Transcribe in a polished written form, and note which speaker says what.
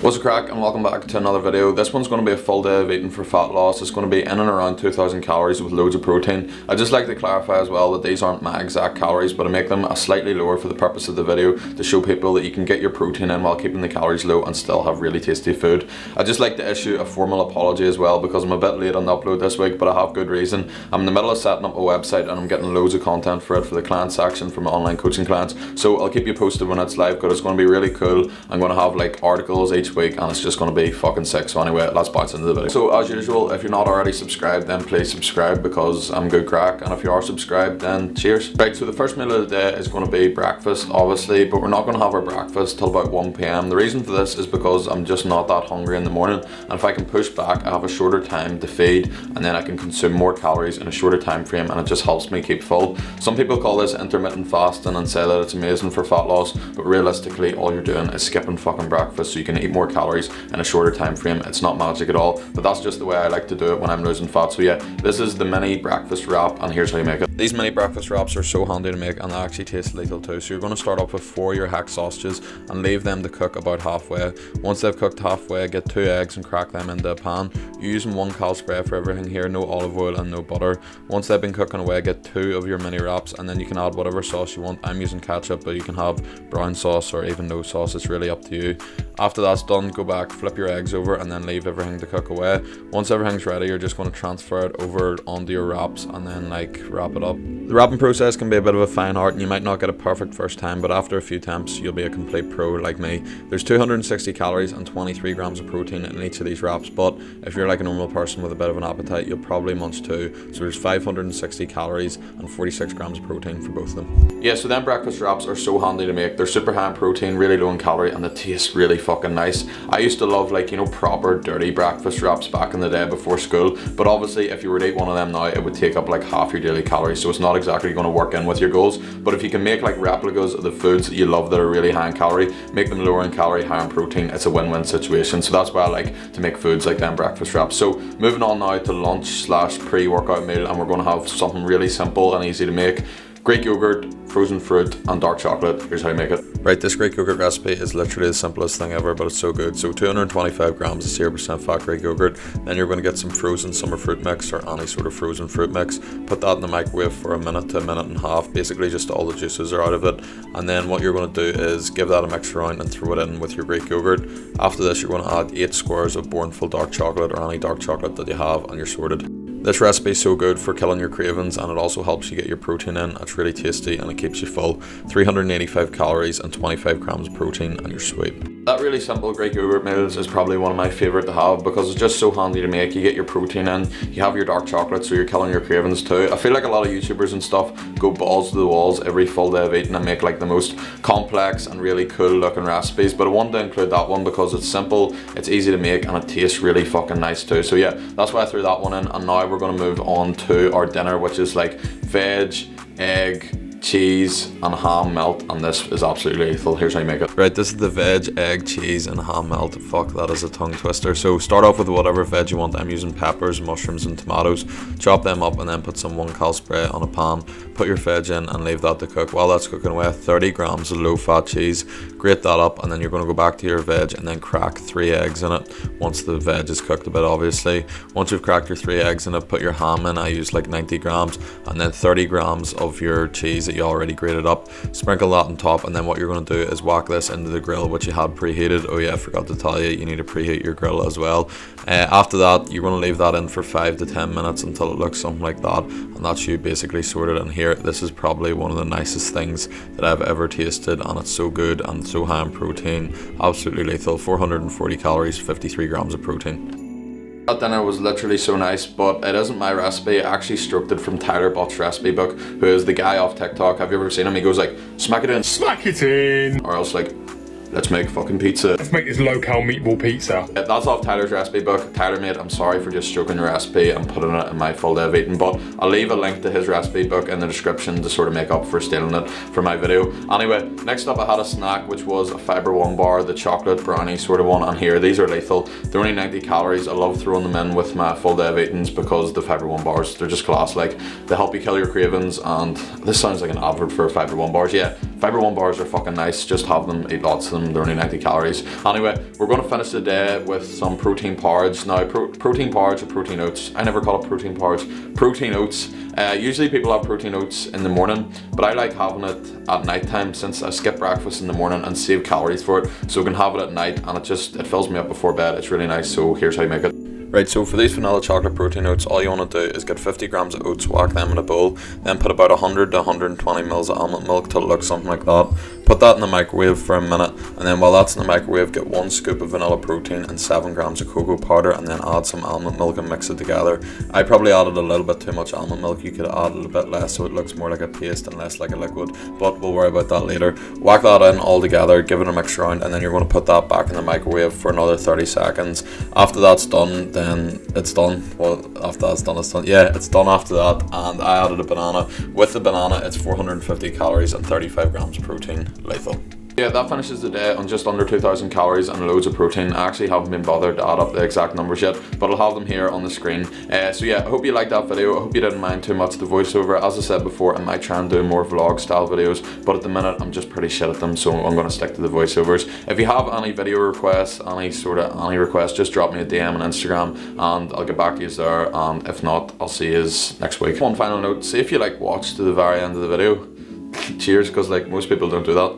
Speaker 1: What's the crack, and welcome back to another video. This one's going to be a full day of eating for fat loss. It's going to be in and around 2,000 calories with loads of protein. I'd just like to clarify as well that these aren't my exact calories, but I make them a slightly lower for the purpose of the video to show people that you can get your protein in while keeping the calories low and still have really tasty food. I'd just like to issue a formal apology as well because I'm a bit late on the upload this week, but I have good reason. I'm in the middle of setting up a website and I'm getting loads of content for it for the client section for my online coaching clients. So I'll keep you posted when it's live because it's going to be really cool. I'm going to have like articles each week and it's just going to be fucking sick. So anyway, let's bounce into the video. So as usual, if you're not already subscribed, then please subscribe because I'm good crack, and if you are subscribed, then cheers. Right, so the first meal of the day is going to be breakfast obviously, but we're not going to have our breakfast till about 1 p.m. The reason for this is because I'm just not that hungry in the morning, and if I can push back I have a shorter time to feed and then I can consume more calories in a shorter time frame, and it just helps me keep full. Some people call this intermittent fasting and say that it's amazing for fat loss, but realistically all you're doing is skipping fucking breakfast so you can eat more calories in a shorter time frame. It's not magic at all, but that's just the way I like to do it when I'm losing fat. So yeah, this is the mini breakfast wrap and here's how you make it. These mini breakfast wraps are so handy to make and they actually taste lethal too. So you're going to start off with 4 of your hack sausages and leave them to cook about halfway. Once they've cooked halfway, get 2 eggs and crack them into a pan. You're using 1 cal spray for everything here, no olive oil and no butter. Once they've been cooking away, get 2 of your mini wraps and then you can add whatever sauce you want. I'm using ketchup, but you can have brown sauce or even no sauce, it's really up to you. After that's done, go back, flip your eggs over and then leave everything to cook away. Once everything's ready, you're just going to transfer it over onto your wraps and then like wrap it up. The wrapping process can be a bit of a fine art and you might not get it perfect first time, but after a few attempts you'll be a complete pro like me. There's 260 calories and 23 grams of protein in each of these wraps, but if you're like a normal person with a bit of an appetite, you'll probably munch 2. So there's 560 calories and 46 grams of protein for both of them. Yeah, so then breakfast wraps are so handy to make. They're super high in protein, really low in calorie, and they taste really fucking nice. I used to love like, you know, proper dirty breakfast wraps back in the day before school, but obviously if you were to eat one of them now, it would take up like half your daily calories, so it's not exactly going to work in with your goals. But if you can make like replicas of the foods that you love that are really high in calorie, make them lower in calorie, higher in protein, it's a win-win situation. So that's why I like to make foods like them breakfast wraps. So moving on now to lunch slash pre-workout meal, and we're going to have something really simple and easy to make. Greek yogurt, frozen fruit and dark chocolate. Here's how you make it. Right, this Greek yogurt recipe is literally the simplest thing ever, but it's so good. So 225 grams of 0% fat Greek yogurt, then you're going to get some frozen summer fruit mix or any sort of frozen fruit mix, put that in the microwave for a minute to a minute and a half, basically just all the juices are out of it, and then what you're going to do is give that a mix around and throw it in with your Greek yogurt. After this you're going to add 8 squares of Bornfull dark chocolate or any dark chocolate that you have and you're sorted. This recipe is so good for killing your cravings, and it also helps you get your protein in. It's really tasty and it keeps you full. 385 calories and 25 grams of protein and you're sweet. That really simple Greek yogurt meals is probably one of my favourite to have because it's just so handy to make. You get your protein in, you have your dark chocolate, so you're killing your cravings too. I feel like a lot of YouTubers and stuff go balls to the walls every full day of eating and make like the most complex and really cool looking recipes, but I wanted to include that one because it's simple, it's easy to make and it tastes really fucking nice too. So yeah, that's why I threw that one in, and now we're going to move on to our dinner, which is like veg, egg, cheese and ham melt, and this is absolutely lethal. Here's how you make it. Right, this is the veg, egg, cheese and ham melt. Fuck, that is a tongue twister. So start off with whatever veg you want. I'm using peppers, mushrooms and tomatoes. Chop them up and then put some 1 cal spray on a pan. Put your veg in and leave that to cook. While that's cooking away, 30 grams of low fat cheese. Grate that up and then you're going to go back to your veg and then crack 3 eggs in it once the veg is cooked a bit obviously. Once you've cracked your 3 eggs in it, put your ham in. I use like 90 grams and then 30 grams of your cheese that you already grated up. Sprinkle that on top, and then what you're going to do is whack this into the grill which you had preheated. Oh yeah, I forgot to tell you, you need to preheat your grill as well. After that you're going to leave that in for 5 to 10 minutes until it looks something like that, and that's you basically sorted in here. This is probably one of the nicest things that I've ever tasted, and it's so good and so high in protein, absolutely lethal. 440 calories, 53 grams of protein. That dinner was literally so nice, but it isn't my recipe. I actually stroked it from Tyler Butt's recipe book, who is the guy off TikTok. Have you ever seen him? He goes like, smack it in.
Speaker 2: Smack it in!
Speaker 1: Or else like, let's make fucking pizza.
Speaker 2: Let's make this low-cal meatball pizza.
Speaker 1: That's off Tyler's recipe book. Tyler, mate, I'm sorry for just stroking your recipe and putting it in my full day of eating, but I'll leave a link to his recipe book in the description to sort of make up for stealing it for my video. Anyway, next up I had a snack which was a Fibre One bar, the chocolate brownie sort of one, and here, these are lethal. They're only 90 calories. I love throwing them in with my full day of eatings because the Fibre One bars, they're just class. Like, they help you kill your cravings, and this sounds like an advert for Fibre One bars. Yeah, Fibre One bars are fucking nice. Just have them, eat lots of them. them, they're only 90 calories. Anyway, we're going to finish the day with some protein porridge. Now, protein porridge or protein oats, I never call it protein porridge, protein oats. Usually people have protein oats in the morning, but I like having it at night time since I skip breakfast in the morning and save calories for it. So we can have it at night and it fills me up before bed. It's really nice. So here's how you make it. Right, so for these vanilla chocolate protein oats, all you want to do is get 50 grams of oats, whack them in a bowl, then put about 100 to 120 mils of almond milk till it looks something like that. Put that in the microwave for a minute, and then while that's in the microwave, get 1 scoop of vanilla protein and 7 grams of cocoa powder, and then add some almond milk and mix it together. I probably added a little bit too much almond milk. You could add a little bit less so it looks more like a paste and less like a liquid, but we'll worry about that later. Whack that in all together, give it a mix around, and then you're going to put that back in the microwave for another 30 seconds. After that's done, then it's done. Well, after that's done, it's done. Yeah, it's done after that, and I added a banana. With the banana, it's 450 calories and 35 grams of protein. Lethal. Yeah, that finishes the day on just under 2,000 calories and loads of protein. I actually haven't been bothered to add up the exact numbers yet, but I'll have them here on the screen. So yeah, I hope you liked that video. I hope you didn't mind too much the voiceover. As I said before, I might try and do more vlog style videos, but at the minute I'm just pretty shit at them, so I'm going to stick to the voiceovers. If you have any video requests, any requests, just drop me a DM on Instagram and I'll get back to you there. And if not, I'll see you next week. One final note, see if you watch to the very end of the video. Cheers, because most people don't do that.